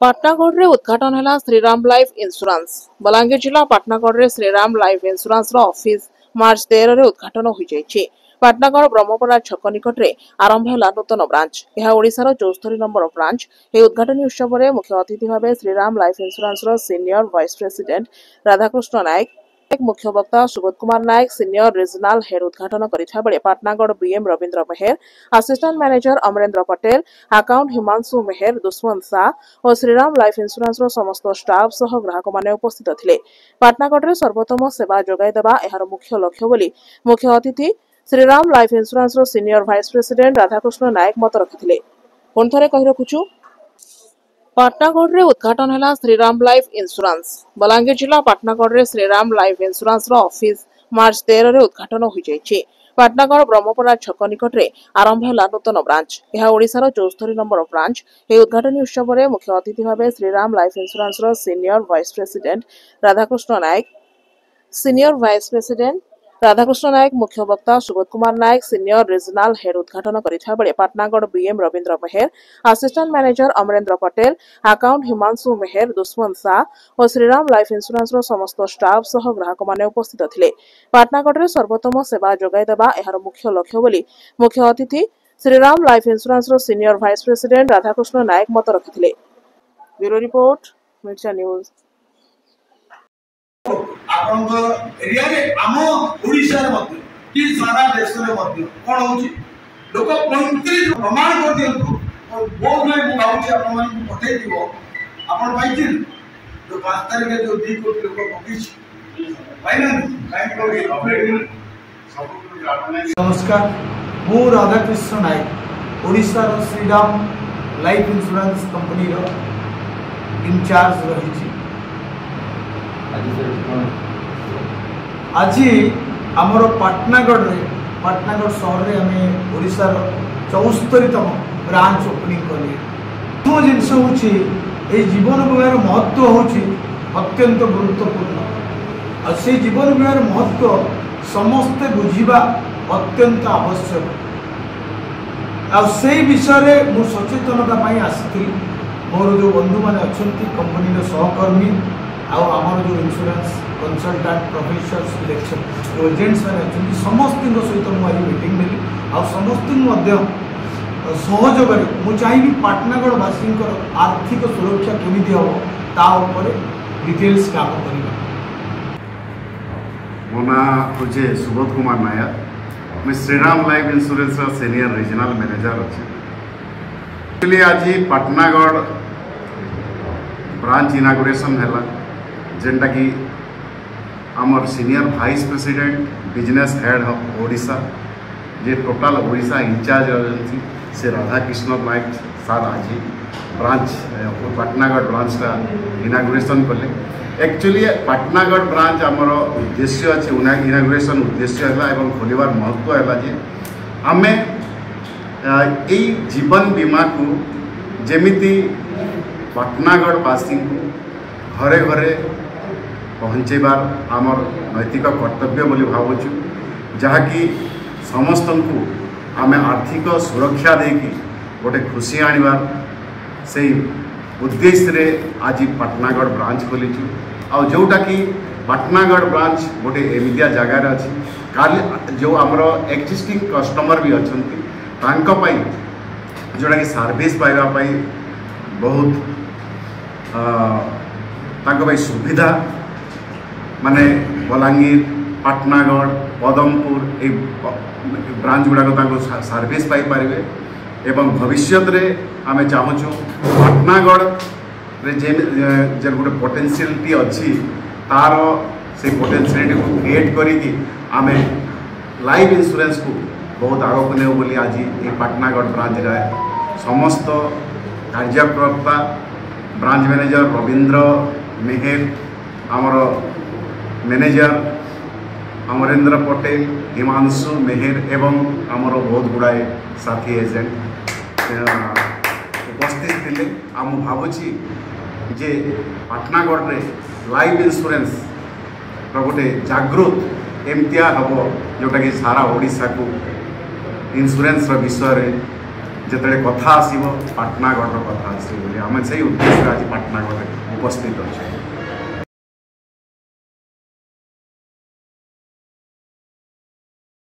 पाटनागढ़ रे उद्घाटन है श्रीराम लाइफ इंश्योरेंस। बलांगीर जिला पाटनागढ़ रे श्रीराम लाइफ इंश्योरेंस रो ऑफिस मार्च 13 रे उद्घाटन हो जायछि। पाटनागढ़ ब्रह्मपुरा छक निकट रे आरंभ है नूतन ब्रांच। यह ओडिसा रो 74 नंबर ब्रांच। ए उद्घाटन उत्सव रे मुख्य अतिथि भाबे श्रीराम लाइफ इंश्योरेंस रो senior vice president Radhakrishna Nayak, मुख्य वक्ता Subodh Kumar Nayak, senior regional head उद्घाटन करिथा बेले Patnagarh BM Ravindra Meher, assistant manager Amarendra Patel, account Himanshu Meher, Dushmant Shah और श्रीराम लाइफ इंश्योरेंस रो समस्त स्टाफ सह ग्राहक माने उपस्थित थिले। पाटनागढ़ रे सर्वोत्तम सेवा जोगाई देबा एहार मुख्य लक्ष्य बोली मुख्य अतिथि श्रीराम लाइफ इंश्योरेंस रो सीनियर वाइस प्रेसिडेंट राधाकृष्ण नायक मत रखिथिले। पुन थरे कहि रखुछु, पाटनागढ़ रे उद्घाटन है श्रीराम लाइफ इंश्योरेंस। बलांगीर जिला पाटनागढ़ रे श्रीराम लाइफ इंश्योरेंस रो ऑफिस मार्च 13 रे उद्घाटन हो जायछि। पाटनागढ़ ब्रह्मपुरा छक निकट रे आरंभ है नूतन ब्रांच। यह ओडिसा रो 74 नंबर ब्रांच। ए उद्घाटन उत्सव रे मुख्य अतिथि भाबे श्रीराम लाइफ इंश्योरेंस रो senior vice president Radhakrishna Nayak, मुख्य वक्ता Subodh Kumar Nayak, senior regional head उद्घाटन करिथा बेले Patnagarh BM Ravindra Meher, assistant manager Amarendra Patel, account Himanshu Meher, Dushmant Shah और श्रीराम लाइफ इंश्योरेंस रो समस्त स्टाफ सह ग्राहक माने उपस्थित थिले। पाटनागढ़ रे सर्वोत्तम सेवा जोगाई देबा एहार मुख्य लक्ष्य बोली मुख्य अतिथि श्रीराम लाइफ इंश्योरेंस रो सीनियर वाइस प्रेसिडेंट राधाकृष्ण नायक मत रखिथिले। ब्यूरो रिपोर्ट, मिर्चा न्यूज। एरिया रे आम ओडिसा रे मध्य कि सारा देश रे मध्य कोन होची लोक 35 प्रमाण कर दियंतु और बहुत में मु भाउची आपन मन पठै दिबो आपन पाइथिन जो 5 तारिख के जो 2 कोटी लोक पकिछ फाइनल काई कोई अपडेट सब। नमस्कार, मु राधाकृष्ण नायक ओडिसा रो श्रीराम लाइफ इंश्योरेंस कंपनी रो इंचार्ज रहिछि। आज आमर पाटनागढ़ सहर में आम ओडिसा 74तम ब्रांच ओपनिंग कले। जो जिनस हूँ जीवन बीमार महत्व हूँ अत्यंत गुरुत्वपूर्ण और से जीवन बीमार महत्व समस्ते बुझा अत्यंत आवश्यक। से विषय में सचेतनता आसी मोर जो बंधु मैंने अच्छा कंपनी सहकर्मी आमर जो इंश्योरेंस कंसल्टेंट प्रोफेसर सिलेक्शन जो एजेंट्स मैंने अच्छे समस्त सहित मुझे मीटिंग नेली आ समस्त सहयोग मुझे चाहिए पाटनागढ़ वासी आर्थिक सुरक्षा केमी हम तापर डिटेल्स काम करवा। मो ना हूँ सुबोध कुमार नायक, मैं Shriram life insurance senior regional manager अच्छे। आज पाटनागढ़ ब्रांच इनागुरेशन है जेनटा कि आमर senior vice president business head of Odisha जे टोटाल ओडिशा इंचार्ज रही से राधाकृष्ण नायक सार आज ब्रांच पाटनागढ़ ब्रांच का इनागुरेशन कले। एक्चुअली पाटनागढ़ ब्रांच आमर उद्देश्य अच्छे इनागुरेशन उद्देश्य है खोलिबार महत्व है जे आमे यही जीवन बीमा को जेमिति पाटनागढ़ वासी घरे घरे पहुँचेबार आमर नैतिक कर्तव्य बोली भावुँ, जहाँकि समस्त को आमे आर्थिक सुरक्षा देकी गोटे खुशी आनिबार से उद्देश्य रे आज पाटनागढ़ ब्रांच खोलीचु। आ जोटा कि पाटनागढ़ ब्रांच गोटे एमितिया जगार अच्छी काली जो आमर एक्जिस्टिंग कस्टमर भी अच्छा जोटा कि सर्विस पाइबा बहुत सुविधा माने बलांगीर पाटनागढ़ पदमपुर ये ब्रांच गुड़ाक सर्विस पाइपर एवं भविष्य में आम चाहूँ पाटनागढ़ जे गोटे पोटेंशियलिटी अच्छी तार से पोटेंशियलिटी को क्रिएट करी आम लाइफ इंश्योरेंस को बहुत आग को नेउ बोली आज ये पाटनागढ़ ब्रांच समस्त कार्यकर्ता ब्रांच मैनेजर रविंद्र मेहर, आमर मैनेजर अमरेंद्र पटेल, हिमांशु मेहर एवं आमर बहुत गुड़ाए साथी एजेंट उपस्थित थे। आम भावुची जे पाटनागढ़ रे लाइफ इंश्योरेंस गोटे जागृत एमतिया हम जोटा कि सारा ओडिशा को इंश्योरेंस विषय जिते कथा आसो पाटनागढ़ कथा आस आम से उद्देश्य आज पाटनागढ़ उपस्थित अच्छे।